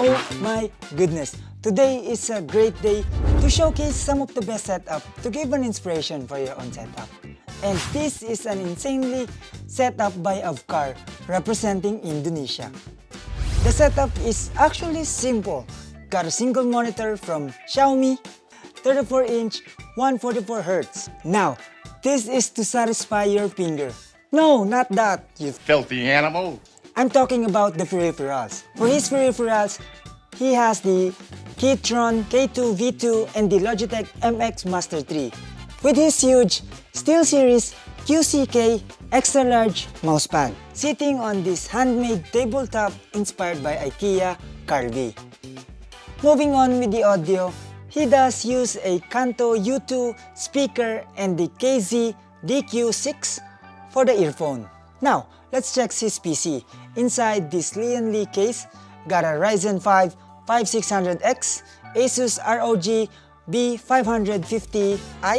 Oh my goodness, today is a great day to showcase some of the best setup to give an inspiration for your own setup. And this is an insanely setup by AVKAR representing Indonesia. The setup is actually simple. Got a single monitor from Xiaomi, 34-inch, 144Hz. Now, this is to satisfy your finger. No, not that, you filthy animal. I'm talking about the peripherals. For his peripherals, he has the Keytron K2 V2 and the Logitech MX Master 3 with his huge SteelSeries QCK Extra Large mousepad sitting on this handmade tabletop inspired by IKEA Carvey. Moving on with the audio, he does use a Kanto U2 speaker and the KZ DQ6 for the earphone. Now, let's check his PC. Inside this Lian Li case, got a Ryzen 5 5600X, Asus ROG B550i,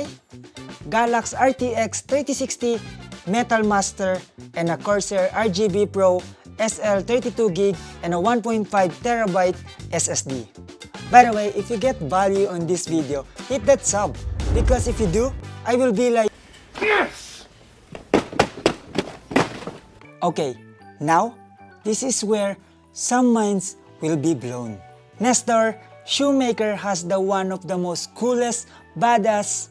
Galax RTX 3060 Metal Master, and a Corsair RGB Pro SL32GB and a 1.5TB SSD. By the way, if you get value on this video, hit that sub, because if you do, I will be like, Yes! okay, now, this is where some minds will be blown. NESTOR SHOEMAKER has the one of the most coolest badass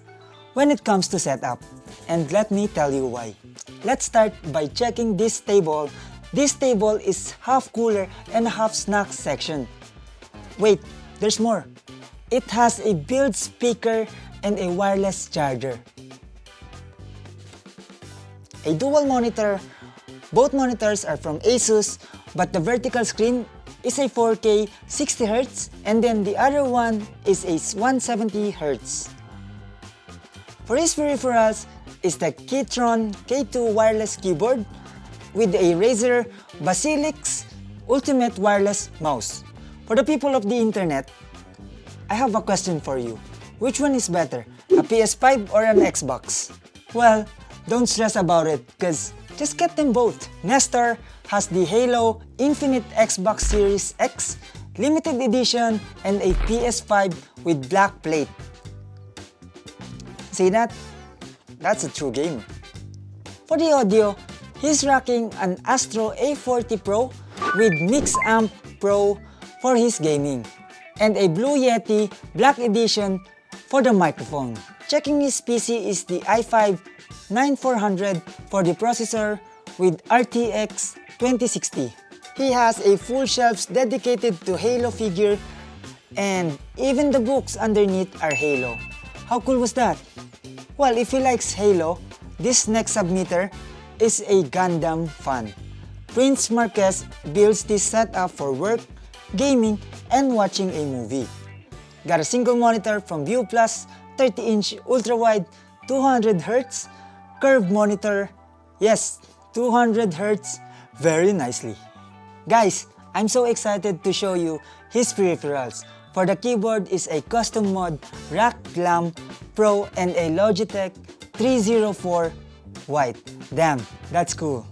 when it comes to setup. And let me tell you why. Let's start by checking this table. This table is half cooler and half snack section. Wait, there's more. It has a built speaker and a wireless charger. A dual monitor. Both monitors are from Asus, but the vertical screen is a 4K 60Hz and then the other one is a 170Hz. For his peripherals is the Keytron K2 wireless keyboard with a Razer Basilix Ultimate wireless mouse. For the people of the internet, I have a question for you. Which one is better, a PS5 or an Xbox? Well, don't stress about it, cause just get them both. NESTOR has the Halo Infinite Xbox Series X limited edition and a PS5 with black plate. See that? That's a true gamer. For the audio, he's rocking an Astro A40 Pro with Mix Amp Pro for his gaming and a Blue Yeti Black Edition for the microphone. Checking his PC is the i5 9400 for the processor with RTX 2060. He has a full shelves dedicated to Halo figure and even the books underneath are Halo. How cool was that? Well, if he likes Halo, this next submitter is a Gundam fan. Prince Marquez builds this setup for work, gaming, and watching a movie. Got a single monitor from ViewPlus, 30-inch ultra-wide, 200Hz, curved monitor. Yes, 200Hz, very nicely. Guys, I'm so excited to show you his peripherals. For the keyboard is a custom mod Rack Glam Pro and a Logitech 304 white. Damn, that's cool.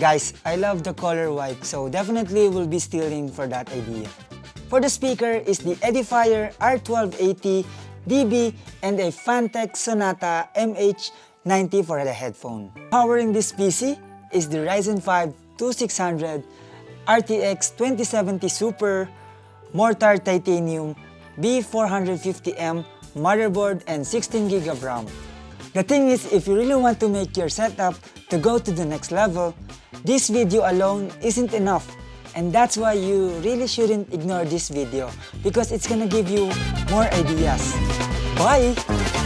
Guys, I love the color white, so definitely will be stealing for that idea. For the speaker is the Edifier R1280 DB and a Fantech Sonata MH90 for the headphone. Powering this PC is the Ryzen 5 2600 RTX 2070 Super Mortar Titanium B450M motherboard and 16GB of RAM. The thing is, if you really want to make your setup to go to the next level, this video alone isn't enough. And that's why you really shouldn't ignore this video because it's gonna give you more ideas. Bye!